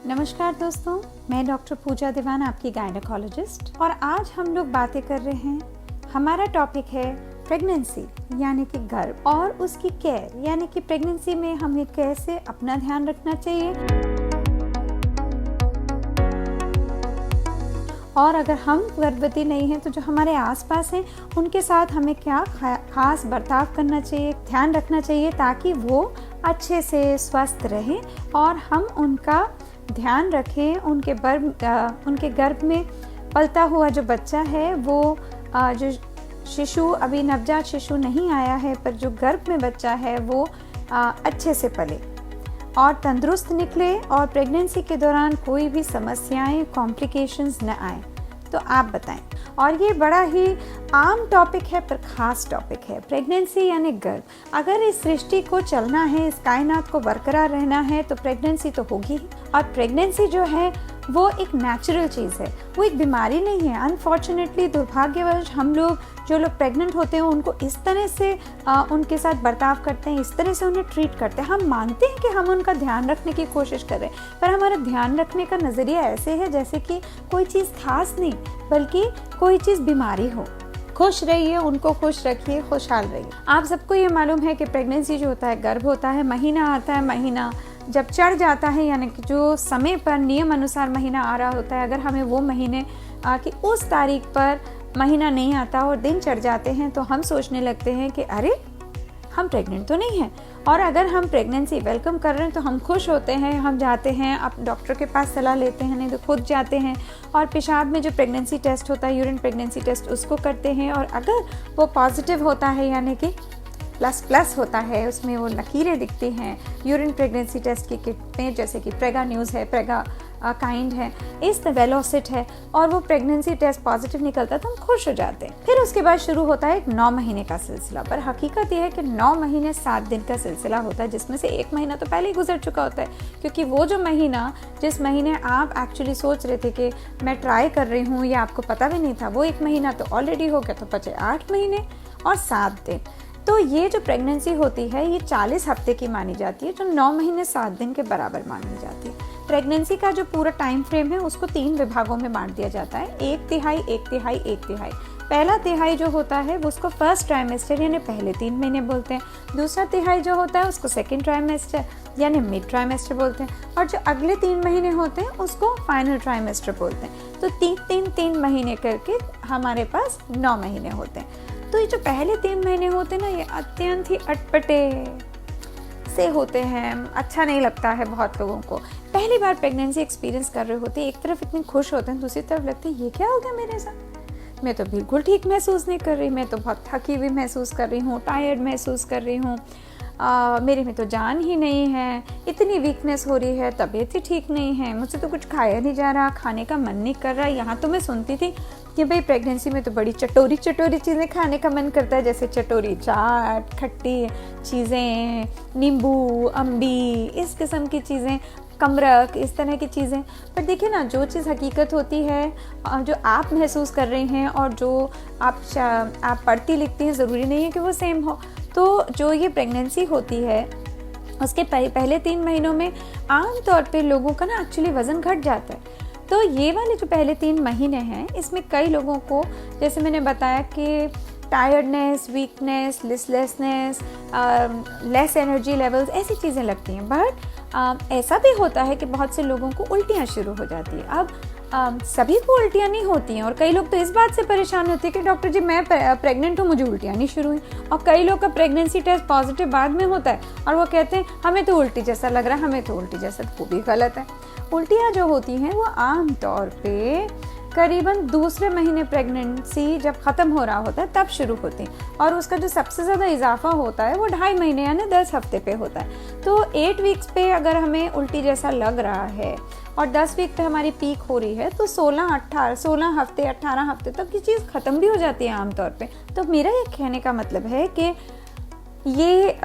नमस्कार दोस्तों, मैं डॉक्टर पूजा दीवान, आपकी गायनेकोलॉजिस्ट, और आज हम लोग बातें कर रहे हैं। हमारा टॉपिक है प्रेगनेंसी यानी कि गर्भ और उसकी केयर यानी कि प्रेगनेंसी में हमें कैसे अपना ध्यान रखना चाहिए, और अगर हम गर्भवती नहीं हैं तो जो हमारे आसपास हैं उनके साथ हमें क्या खास बर्ताव करना चाहिए, ध्यान रखना चाहिए ताकि वो अच्छे से स्वस्थ रहें और हम उनका ध्यान रखें। उनके गर्भ में पलता हुआ जो बच्चा है वो जो शिशु अभी नवजात शिशु नहीं आया है पर जो गर्भ में बच्चा है वो अच्छे से पले और तंदुरुस्त निकले और प्रेगनेंसी के दौरान कोई भी समस्याएं, कॉम्प्लिकेशंस न आए। तो आप बताएं। और ये बड़ा ही आम टॉपिक है पर ख़ास टॉपिक है, प्रेगनेंसी यानी गर्भ। अगर इस सृष्टि को चलना है, इस कायनात को बरकरार रहना है तो प्रेगनेंसी तो होगी ही। और प्रेगनेंसी जो है वो एक नेचुरल चीज़ है, वो एक बीमारी नहीं है। अनफॉर्चुनेटली, दुर्भाग्यवश हम लोग जो लोग प्रेग्नेंट होते हैं उनको इस तरह से उनके साथ बर्ताव करते हैं, इस तरह से उन्हें ट्रीट करते हैं। हम मानते हैं कि हम उनका ध्यान रखने की कोशिश कर रहे हैं, पर हमारा ध्यान रखने का नज़रिया ऐसे है जैसे कि कोई चीज़ खास नहीं बल्कि कोई चीज़ बीमारी हो। खुश रहिए, उनको खुश रखिए, खुशहाल रहिए। आप सबको ये मालूम है कि प्रेगनेंसी जो होता है, गर्भ होता है, महीना आता है, महीना जब चढ़ जाता है यानी कि जो समय पर नियम अनुसार महीना आ रहा होता है, अगर हमें वो महीने कि उस तारीख पर महीना नहीं आता और दिन चढ़ जाते हैं तो हम सोचने लगते हैं कि अरे हम प्रेग्नेंट तो नहीं हैं। और अगर हम प्रेगनेंसी वेलकम कर रहे हैं तो हम खुश होते हैं, हम जाते हैं, आप डॉक्टर के पास सलाह लेते हैं, नहीं तो खुद जाते हैं और पेशाब में जो प्रेगनेंसी टेस्ट होता है, यूरिन प्रेगनेंसी टेस्ट, उसको करते हैं। और अगर वो पॉजिटिव होता है यानी कि प्लस होता है, उसमें वो लकीरें दिखती हैं यूरिन प्रेगनेंसी टेस्ट की किट में, जैसे कि प्रेगा न्यूज़ है, प्रेगा काइंड है, इस वेलोसिट है, और वो प्रेगनेंसी टेस्ट पॉजिटिव निकलता है तो हम खुश हो जाते हैं। फिर उसके बाद शुरू होता है एक 9 महीने का सिलसिला। पर हकीकत यह है कि 9 महीने 7 दिन का सिलसिला होता है, जिसमें से 1 महीना तो पहले ही गुजर चुका होता है, क्योंकि वो जो महीना जिस महीने आप एक्चुअली सोच रहे थे कि मैं ट्राई कर रही हूँ या आपको पता भी नहीं था, वो 1 महीना तो ऑलरेडी हो गया, तो बचे 8 महीने और 7 दिन। तो ये जो प्रेगनेंसी होती है ये 40 हफ्ते की मानी जाती है, जो 9 महीने 7 दिन के बराबर मानी जाती है। प्रेगनेंसी का जो पूरा टाइम फ्रेम है उसको 3 विभागों में बांट दिया जाता है, 1 तिहाई, 1 तिहाई, 1 तिहाई। पहला तिहाई जो होता है वो उसको फर्स्ट ट्राइमेस्टर यानी पहले 3 महीने बोलते हैं। दूसरा तिहाई जो होता है उसको सेकेंड ट्राइमेस्टर यानी मिड ट्राइमेस्टर बोलते हैं, और जो अगले 3 महीने होते हैं उसको फाइनल ट्राइमेस्टर बोलते हैं। तो 3 महीने करके हमारे पास 9 महीने होते हैं। तो ये जो पहले 3 महीने होते हैं ना, ये अत्यंत ही अटपटे से होते हैं, अच्छा नहीं लगता है बहुत लोगों को। पहली बार प्रेगनेंसी एक्सपीरियंस कर रहे होते हैं, एक तरफ इतने खुश होते हैं, दूसरी तरफ लगता है ये क्या हो गया मेरे साथ, मैं तो बिल्कुल ठीक महसूस नहीं कर रही, मैं तो बहुत थकी हुई महसूस कर रही हूँ, टायर्ड महसूस कर रही हूँ, मेरे में तो जान ही नहीं है, इतनी वीकनेस हो रही है, तबीयत ही ठीक नहीं है, मुझसे तो कुछ खाया नहीं जा रहा, खाने का मन नहीं कर रहा। यहाँ तो मैं सुनती थी कि भाई प्रेगनेंसी में तो बड़ी चटोरी चीज़ें खाने का मन करता है, जैसे चटोरी चाट, खट्टी चीज़ें, नींबू, अम्बी, इस किस्म की चीज़ें, कमरक, इस तरह की चीज़ें। पर देखिए ना, जो चीज़ हकीकत होती है, जो आप महसूस कर रही हैं और जो आप पढ़ती लिखती हैं, ज़रूरी नहीं है कि वो सेम हो। तो जो ये प्रेगनेंसी होती है उसके पहले 3 महीनों में आम तौर पे लोगों का ना एक्चुअली वज़न घट जाता है। तो ये वाले जो पहले 3 महीने हैं इसमें कई लोगों को, जैसे मैंने बताया कि tiredness, weakness, listlessness, less energy levels, ऐसी चीज़ें लगती हैं। बट ऐसा भी होता है कि बहुत से लोगों को उल्टियाँ शुरू हो जाती है। अब सभी को उल्टियाँ नहीं होती हैं, और कई लोग तो इस बात से परेशान होते हैं कि डॉक्टर जी मैं प्रेग्नेंट हूँ, मुझे उल्टियाँ नहीं शुरू हुई। और कई लोग का प्रेगनेंसी टेस्ट पॉजिटिव बाद में होता है और वो कहते हैं हमें तो उल्टी जैसा लग रहा है, हमें तो उल्टी जैसा, वो भी गलत है। उल्टियाँ जो होती हैं वो आम तौर पे करीबन दूसरे महीने प्रेगनेंसी जब ख़त्म हो रहा होता है तब शुरू होती है, और उसका जो सबसे ज़्यादा इजाफा होता है वो 2.5 महीने यानी 10 हफ्ते पे होता है। तो 8 वीक्स पे अगर हमें उल्टी जैसा लग रहा है और 10 वीक पे हमारी पीक हो रही है तो 16 हफ्ते 18 हफ्ते तक ये चीज़ ख़त्म भी हो जाती है आमतौर पे। तो मेरा ये कहने का मतलब है कि ये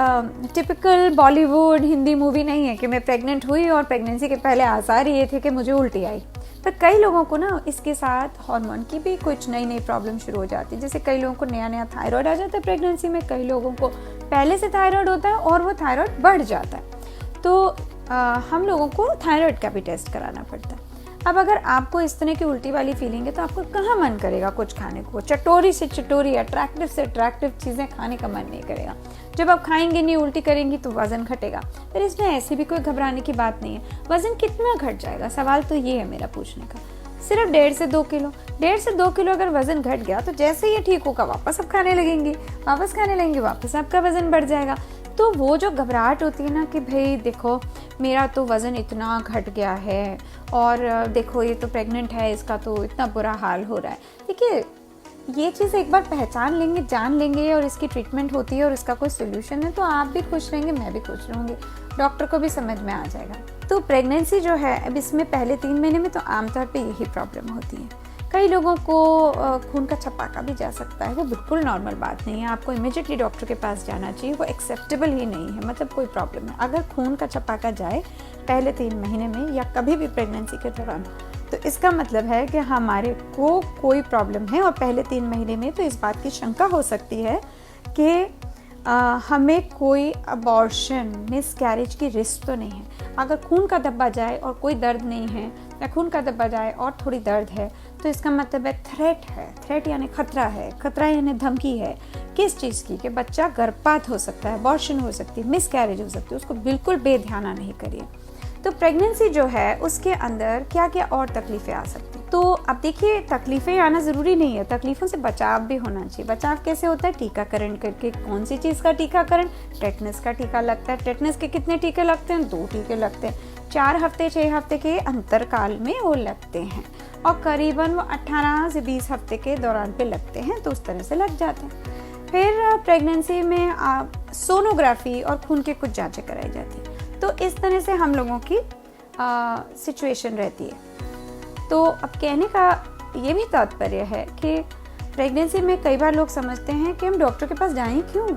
टिपिकल बॉलीवुड हिंदी मूवी नहीं है कि मैं प्रेग्नेंट हुई और प्रेगनेंसी के पहले आसार ये थे कि मुझे उल्टी आई। पर कई लोगों को ना इसके साथ हार्मोन की भी कुछ नई प्रॉब्लम शुरू हो जाती है। जैसे कई लोगों को नया थायराइड आ जाता है प्रेगनेंसी में, कई लोगों को पहले से थायराइड होता है और वो थायराइड बढ़ जाता है। तो हम लोगों को थायराइड का भी टेस्ट कराना पड़ता है। अब अगर आपको इस तरह की उल्टी वाली फीलिंग है तो आपको कहाँ मन करेगा कुछ खाने को, चटोरी से चटोरी, अट्रैक्टिव से अट्रैक्टिव चीज़ें खाने का मन नहीं करेगा। जब आप खाएंगे नहीं, उल्टी करेंगी तो वज़न घटेगा। फिर इसमें ऐसी भी कोई घबराने की बात नहीं है। वज़न कितना घट जाएगा, सवाल तो ये है मेरा पूछने का। सिर्फ 1.5 से 2 किलो, 1.5 से 2 किलो अगर वज़न घट गया तो जैसे ये ठीक होगा वापस आप खाने लगेंगे, वापस आपका वज़न बढ़ जाएगा। तो वो जो घबराहट होती है ना कि भाई देखो मेरा तो वज़न इतना घट गया है और देखो ये तो प्रेग्नेंट है, इसका तो इतना बुरा हाल हो रहा है। देखिए ये चीज़ एक बार पहचान लेंगे, जान लेंगे और इसकी ट्रीटमेंट होती है और इसका कोई सोल्यूशन है तो आप भी खुश रहेंगे, मैं भी खुश रहूँगी, डॉक्टर को भी समझ में आ जाएगा। तो प्रेगनेंसी जो है अब इसमें पहले 3 महीने में तो आमतौर पे यही प्रॉब्लम होती है। कई लोगों को खून का छपाका भी जा सकता है, वो बिल्कुल नॉर्मल बात नहीं है, आपको इमीडिएटली डॉक्टर के पास जाना चाहिए, वो एक्सेप्टेबल ही नहीं है, मतलब कोई प्रॉब्लम है। अगर खून का छपाका जाए पहले 3 महीने में या कभी भी प्रेगनेंसी के दौरान तो इसका मतलब है कि हमारे को कोई प्रॉब्लम है। और पहले 3 महीने में तो इस बात की शंका हो सकती है कि हमें कोई अबॉर्शन, मिसकैरेज की रिस्क तो नहीं है। अगर खून का धब्बा जाए और कोई दर्द नहीं है या खून का धब्बा जाए और थोड़ी दर्द है तो इसका मतलब है थ्रेट है। थ्रेट यानी खतरा है, खतरा यानी धमकी है। किस चीज़ की? कि बच्चा गर्भपात हो सकता है, अबॉर्शन हो सकती है, मिसकैरेज हो सकती है, उसको बिल्कुल बेध्याना नहीं करिए। तो प्रेगनेंसी जो है उसके अंदर क्या क्या और तकलीफ़ें आ सकती हैं। तो अब देखिए तकलीफ़ें आना ज़रूरी नहीं है, तकलीफ़ों से बचाव भी होना चाहिए। बचाव कैसे होता है? टीकाकरण करके। कौन सी चीज़ का टीकाकरण? टेटनस का टीका लगता है। टेटनस के कितने टीके लगते हैं? 2 टीके लगते हैं। 4 हफ्ते 6 हफ्ते के अंतरकाल में वो लगते हैं और करीबन वो 18 से 20 हफ्ते के दौरान पे लगते हैं, तो उस तरह से लग जाते हैं। फिर प्रेगनेंसी में सोनोग्राफी और खून की कुछ जाँचें कराई जाती हैं। तो इस तरह से हम लोगों की सिचुएशन रहती है। तो अब कहने का ये भी तात्पर्य है कि प्रेगनेंसी में कई बार लोग समझते हैं कि हम डॉक्टर के पास जाएं क्यों,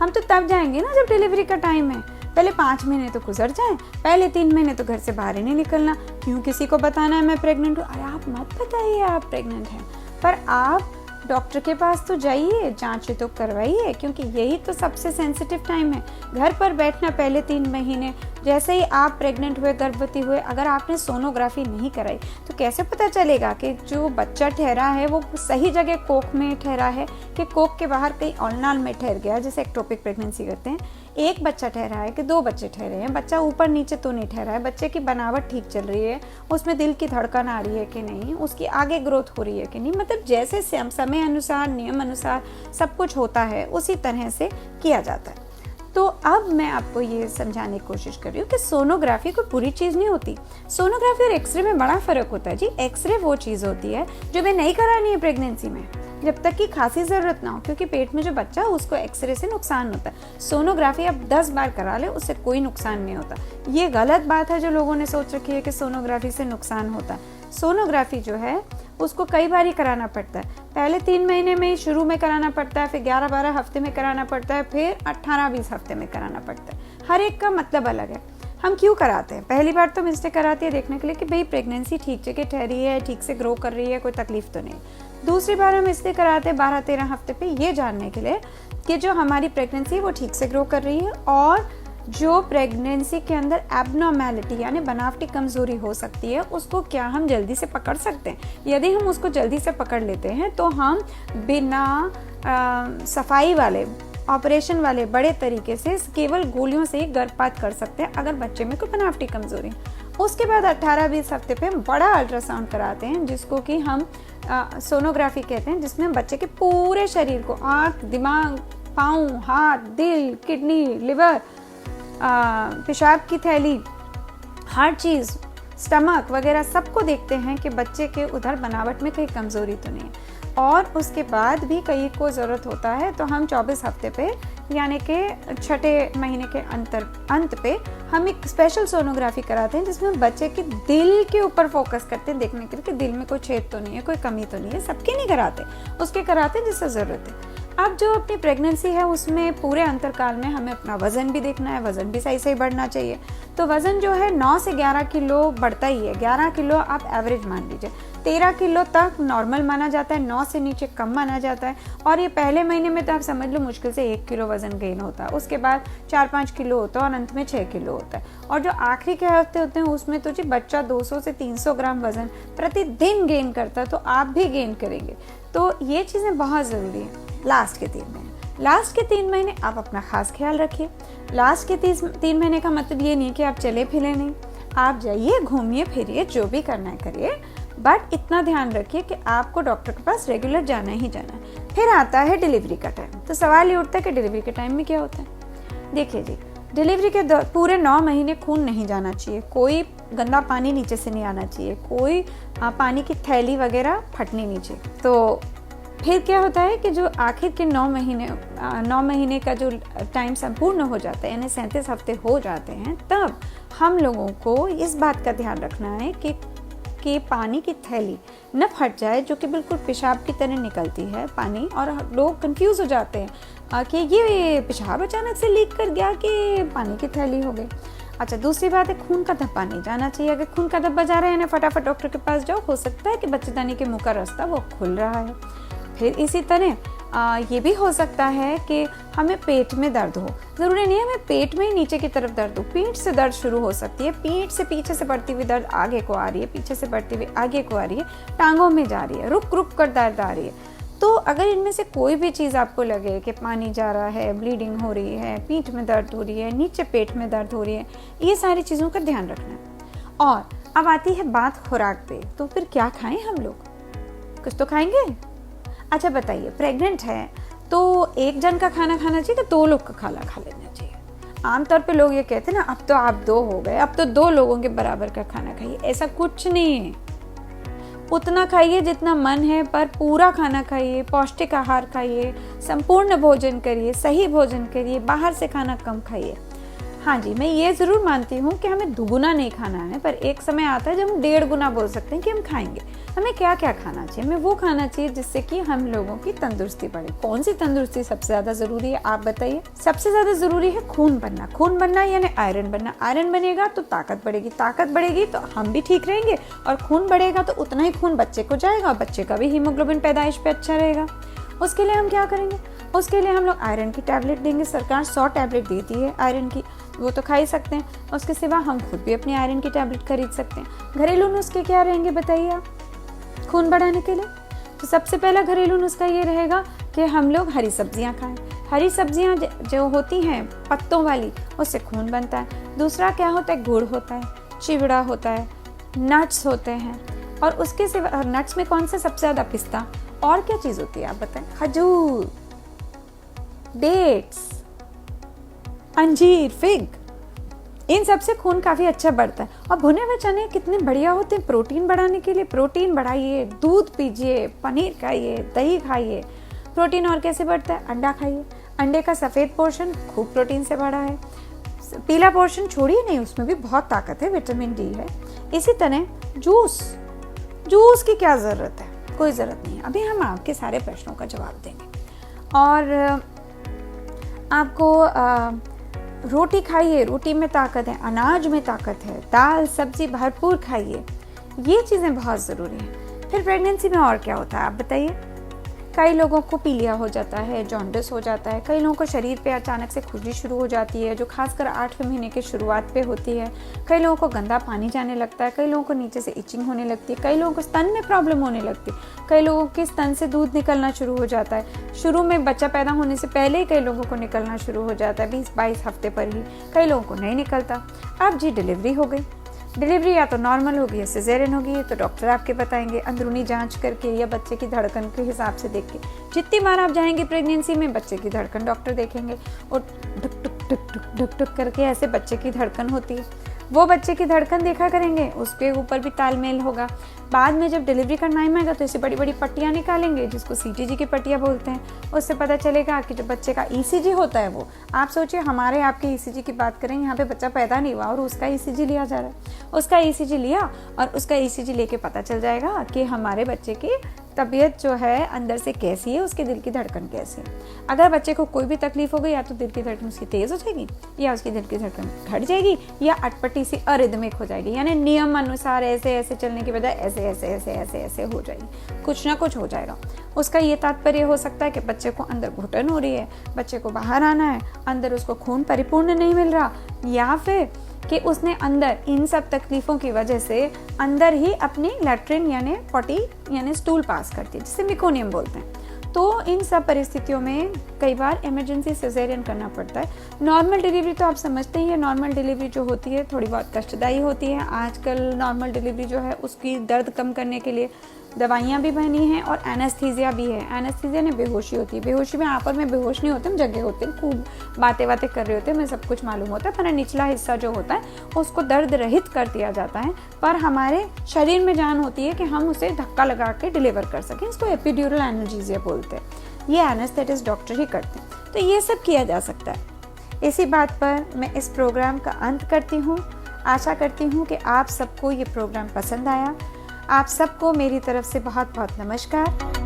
हम तो तब जाएंगे ना जब डिलीवरी का टाइम है। पहले 5 महीने तो गुजर जाएं, पहले 3 महीने तो घर से बाहर ही नहीं निकलना। क्यों किसी को बताना है मैं प्रेग्नेंट हूँ? अरे आप मत बताइए आप प्रेग्नेंट हैं, पर आप डॉक्टर के पास तो जाइए, जांच तो करवाइए, क्योंकि यही तो सबसे सेंसिटिव टाइम है। घर पर बैठना पहले 3 महीने, जैसे ही आप प्रेग्नेंट हुए, गर्भवती हुए, अगर आपने सोनोग्राफी नहीं कराई तो कैसे पता चलेगा कि जो बच्चा ठहरा है वो सही जगह कोख में ठहरा है कि कोख के बाहर कहीं औलनाल में ठहर गया, जैसे एक्टोपिक प्रेगनेंसी करते हैं। एक बच्चा ठहरा है कि 2 बच्चे ठहरे हैं, बच्चा ऊपर नीचे तो नहीं ठहरा है, बच्चे की बनावट ठीक चल रही है, उसमें दिल की धड़कन आ रही है कि नहीं, उसकी आगे ग्रोथ हो रही है कि नहीं, मतलब जैसे समय अनुसार, नियम अनुसार सब कुछ होता है उसी तरह से किया जाता है। तो अब मैं आपको ये समझाने की कोशिश कर रही हूँ कि सोनोग्राफी कोई बुरी चीज़ नहीं होती। सोनोग्राफी और एक्सरे में बड़ा फ़र्क होता है जी। एक्सरे वो चीज़ होती है जो मैं नहीं करानी है प्रेगनेंसी में, जब तक कि खासी ज़रूरत ना हो, क्योंकि पेट में जो बच्चा है उसको एक्सरे से नुकसान होता है। सोनोग्राफी आप 10 बार करा ले, उससे कोई नुकसान नहीं होता। ये गलत बात है जो लोगों ने सोच रखी है कि सोनोग्राफी से नुकसान होता है। सोनोग्राफी जो है उसको कई बार ही कराना पड़ता है। पहले 3 महीने में शुरू में कराना पड़ता है, फिर 11-12 हफ्ते में कराना पड़ता है, फिर 18-20 हफ्ते में कराना पड़ता है। हर एक का मतलब अलग है। हम क्यों कराते हैं? पहली बार तो मिस्टेक कराती है देखने के लिए कि भाई प्रेगनेंसी ठीक जगह ठहरी है, ठीक से ग्रो कर रही है, कोई तकलीफ तो नहीं। दूसरी बार हम इसलिए कराते हैं 12-13 हफ्ते पे ये जानने के लिए कि जो हमारी प्रेगनेंसी है वो ठीक से ग्रो कर रही है और जो प्रेगनेंसी के अंदर एबनॉर्मेलिटी यानी बनावटी कमज़ोरी हो सकती है उसको क्या हम जल्दी से पकड़ सकते हैं। यदि हम उसको जल्दी से पकड़ लेते हैं तो हम बिना सफाई वाले, ऑपरेशन वाले बड़े तरीके से केवल गोलियों से ही गर्भपात कर सकते हैं अगर बच्चे में कोई बनावटी कमज़ोरी है। उसके बाद 18-20 हफ्ते पे हम बड़ा अल्ट्रासाउंड कराते हैं जिसको कि हम सोनोग्राफी कहते हैं, जिसमें बच्चे के पूरे शरीर को, आँख, दिमाग, पाँव, हाथ, दिल, किडनी, लिवर, पेशाब की थैली, हर चीज़, स्टमक वगैरह सबको देखते हैं कि बच्चे के उधर बनावट में कहीं कमज़ोरी तो नहीं है। और उसके बाद भी कई को ज़रूरत होता है तो हम 24 हफ्ते पे यानी कि 6ठे महीने के अंत पे हम एक स्पेशल सोनोग्राफी कराते हैं जिसमें बच्चे के दिल के ऊपर फोकस करते हैं देखने के लिए कि दिल में कोई छेद तो नहीं है, कोई कमी तो नहीं है। सबके नहीं कराते, उसके कराते हैं जिससे ज़रूरत है। अब जो अपनी प्रेगनेंसी है उसमें पूरे अंतरकाल में हमें अपना वज़न भी देखना है, वज़न भी सही सही बढ़ना चाहिए। तो वज़न जो है 9 से 11 किलो बढ़ता ही है, 11 किलो आप एवरेज मान लीजिए। 13 किलो तक नॉर्मल माना जाता है, 9 से नीचे कम माना जाता है। और ये पहले महीने में तो आप समझ लो मुश्किल से 1 किलो वजन गेन होता है, उसके बाद 4-5 किलो होता है और अंत में 6 किलो होता है। और जो आखिरी के हफ्ते होते हैं उसमें तो जी बच्चा 200 से 300 ग्राम वजन प्रतिदिन गेन करता है, तो आप भी गेन करेंगे। तो ये चीज़ें बहुत ज़रूरी हैं। लास्ट के 3 महीने आप अपना खास ख्याल रखिए। लास्ट के 3 महीने का मतलब ये नहीं कि आप चले फिरे नहीं, आप जाइए, घूमिए फिरिए, जो भी करना है करिए, बट इतना ध्यान रखिए कि आपको डॉक्टर के पास रेगुलर जाना ही जाना है। फिर आता है डिलीवरी का टाइम। तो सवाल ये उठता है कि डिलीवरी के टाइम में क्या होता है। देखिए जी, डिलीवरी के पूरे 9 महीने खून नहीं जाना चाहिए, कोई गंदा पानी नीचे से नहीं आना चाहिए, कोई पानी की थैली वगैरह फटनी नहीं चाहिए। तो फिर क्या होता है कि जो आखिर के 9 महीने का जो टाइम संपूर्ण हो जाता है, यानी 37 हफ्ते हो जाते हैं, तब हम लोगों को इस बात का ध्यान रखना है कि पानी की थैली न फट जाए, जो कि बिल्कुल पेशाब की तरह निकलती है पानी, और लोग कंफ्यूज हो जाते हैं कि ये पेशाब अचानक से लीक कर गया कि पानी की थैली हो गई। अच्छा, दूसरी बात है, खून का धब्बा नहीं जाना चाहिए। अगर खून का धब्बा जा रहा है ना, फटाफट डॉक्टर के पास जाओ, हो सकता है कि बच्चेदानी के मुंह का रास्ता वो खुल रहा है। फिर इसी तरह ये भी हो सकता है कि हमें पेट में दर्द हो। ज़रूरी नहीं है हमें पेट में ही नीचे की तरफ दर्द हो, पीठ से दर्द शुरू हो सकती है, पीठ से पीछे से बढ़ती हुई दर्द आगे को आ रही है, पीछे से बढ़ती हुई आगे को आ रही है, टांगों में जा रही है, रुक रुक कर दर्द आ रही है। तो अगर इनमें से कोई भी चीज़ आपको लगे कि पानी जा रहा है, ब्लीडिंग हो रही है, पीठ में दर्द हो रही है, नीचे पेट में दर्द हो रही है, ये सारी चीज़ों का ध्यान रखना है। और अब आती है बात खुराक पे, तो फिर क्या खाएं हम लोग? कुछ तो खाएंगे। अच्छा बताइए, प्रेग्नेंट है तो एक जन का खाना खाना चाहिए कि 2 लोग का खाना खा लेना चाहिए? आमतौर पे लोग ये कहते हैं ना, अब तो आप 2 हो गए, अब तो 2 लोगों के बराबर का खाना खाइए। ऐसा कुछ नहीं है, उतना खाइए जितना मन है, पर पूरा खाना खाइए, पौष्टिक आहार खाइए, संपूर्ण भोजन करिए, सही भोजन करिए, बाहर से खाना कम खाइए। हाँ जी, मैं ये ज़रूर मानती हूँ कि हमें दुगुना नहीं खाना है, पर एक समय आता है जब हम 1.5 गुना बोल सकते हैं कि हम खाएंगे। हमें क्या क्या खाना चाहिए? हमें वो खाना चाहिए जिससे कि हम लोगों की तंदुरुस्ती बढ़े। कौन सी तंदुरुस्ती सबसे ज़्यादा ज़रूरी है, आप बताइए? सबसे ज़्यादा ज़रूरी है खून बनना। खून बनना यानी आयरन बनना। आयरन बनेगा तो ताकत बढ़ेगी, ताकत बढ़ेगी तो हम भी ठीक रहेंगे, और खून बढ़ेगा तो उतना ही खून बच्चे को जाएगा, और बच्चे का भी हीमोग्लोबिन पैदाइश पे अच्छा रहेगा। उसके लिए हम क्या करेंगे? उसके लिए हम लोग आयरन की टैबलेट देंगे। सरकार 100 टैबलेट देती है आयरन की, वो तो खा ही सकते हैं। उसके सिवा हम खुद भी अपनी आयरन की टैबलेट खरीद सकते हैं। घरेलू नुस्खे क्या रहेंगे बताइए आप खून बढ़ाने के लिए? तो सबसे पहला घरेलू नुस्खा ये रहेगा कि हम लोग हरी सब्जियां खाएं। हरी सब्जियां जो होती हैं पत्तों वाली, उससे खून बनता है। दूसरा क्या होता है? गुड़ होता है, चिवड़ा होता है, नट्स होते हैं, और उसके सिवा नट्स में कौन सा सबसे ज़्यादा? पिस्ता। और क्या चीज़ होती है आप बताएं? खजूर, डेट्स, अंजीर, फिग, इन सब से खून काफ़ी अच्छा बढ़ता है। और भुने हुए चने कितने बढ़िया होते हैं प्रोटीन बढ़ाने के लिए। प्रोटीन बढ़ाइए, दूध पीजिए, पनीर खाइए, दही खाइए। प्रोटीन और कैसे बढ़ता है? अंडा खाइए। अंडे का सफ़ेद पोर्शन खूब प्रोटीन से भरा है, पीला पोर्शन छोड़िए नहीं, उसमें भी बहुत ताकत है, विटामिन डी है। इसी तरह जूस की क्या ज़रूरत है? कोई ज़रूरत नहीं है। अभी हम आपके सारे प्रश्नों का जवाब देंगे। और आपको रोटी खाइए, रोटी में ताकत है, अनाज में ताकत है, दाल सब्जी भरपूर खाइए, ये चीज़ें बहुत ज़रूरी हैं। फिर प्रेगनेंसी में और क्या होता है आप बताइए? कई लोगों को पीलिया हो जाता है, जॉन्डिस हो जाता है, कई लोगों को शरीर पे अचानक से खुजली शुरू हो जाती है, जो खासकर 8वें महीने के शुरुआत पे होती है। कई लोगों को गंदा पानी जाने लगता है, कई लोगों को नीचे से इचिंग होने लगती है, कई लोगों को स्तन में प्रॉब्लम होने लगती है, कई लोगों के स्तन से दूध निकलना शुरू हो जाता है। शुरू में बच्चा पैदा होने से पहले ही कई लोगों को निकलना शुरू हो जाता है, 20-22 हफ्ते पर ही, कई लोगों को नहीं निकलता। अब जी डिलीवरी हो गई, डिलीवरी या तो नॉर्मल होगी या सिजेरियन होगी, तो डॉक्टर आपके बताएंगे अंदरूनी जांच करके या बच्चे की धड़कन के हिसाब से देख के। जितनी बार आप जाएंगे प्रेगनेंसी में, बच्चे की धड़कन डॉक्टर देखेंगे, और टुक टुक टुक टुक टुक टुक करके ऐसे बच्चे की धड़कन होती है, वो बच्चे की धड़कन देखा करेंगे, उसके ऊपर भी तालमेल होगा। बाद में जब डिलीवरी का टाइम आएगा तो ऐसी बड़ी बड़ी पट्टियाँ निकालेंगे, जिसको CTG की पट्टियाँ बोलते हैं। उससे पता चलेगा कि जो बच्चे का ECG होता है वो, आप सोचिए हमारे आपके ECG की बात करें, यहाँ पे बच्चा पैदा नहीं हुआ और उसका ECG लिया जा रहा है। उसका ECG लिया और उसका ECG लेके पता चल जाएगा कि हमारे बच्चे की तबीयत जो है अंदर से कैसी है, उसके दिल की धड़कन कैसी है। अगर बच्चे को कोई भी तकलीफ हो गई, या तो दिल की धड़कन उसकी तेज़ हो जाएगी, या उसकी दिल की धड़कन घट जाएगी, या अटपटी सी अरिदमिक हो जाएगी, यानी नियम अनुसार ऐसे ऐसे चलने की बजाय ऐसे ऐसे ऐसे ऐसे ऐसे हो जाएगी, कुछ ना कुछ हो जाएगा। उसका ये तात्पर्य हो सकता है कि बच्चे को अंदर घुटन हो रही है, बच्चे को बाहर आना है, अंदर उसको खून परिपूर्ण नहीं मिल रहा, या फिर कि उसने अंदर इन सब तकलीफ़ों की वजह से अंदर ही अपनी लैट्रिन यानी पॉटी यानी स्टूल पास करती है, जिसे मिकोनियम बोलते हैं। तो इन सब परिस्थितियों में कई बार इमरजेंसी सिजेरियन करना पड़ता है। नॉर्मल डिलीवरी तो आप समझते ही हैं, नॉर्मल डिलीवरी जो होती है थोड़ी बहुत कष्टदायी होती है। आजकल नॉर्मल डिलीवरी जो है उसकी दर्द कम करने के लिए दवाइयाँ भी बनी हैं और एनेस्थीसिया भी है। एनेस्थीसिया ने बेहोशी होती है, बेहोशी में आप और मैं बेहोश नहीं होते, हम जगे होते हैं, खूब बातें कर रहे होते हैं, हमें सब कुछ मालूम होता है, पर निचला हिस्सा जो होता है उसको दर्द रहित कर दिया जाता है, पर हमारे शरीर में जान होती है कि हम उसे धक्का लगा के डिलीवर कर सकें। इसको एपिड्यूरल एनाल्जेसिया बोलते हैं, ये एनेस्थेटिस्ट डॉक्टर ही करते हैं। तो ये सब किया जा सकता है। इसी बात पर मैं इस प्रोग्राम का अंत करती हूँ। आशा करती हूँ कि आप सबको ये प्रोग्राम पसंद आया। आप सबको मेरी तरफ से बहुत बहुत नमस्कार।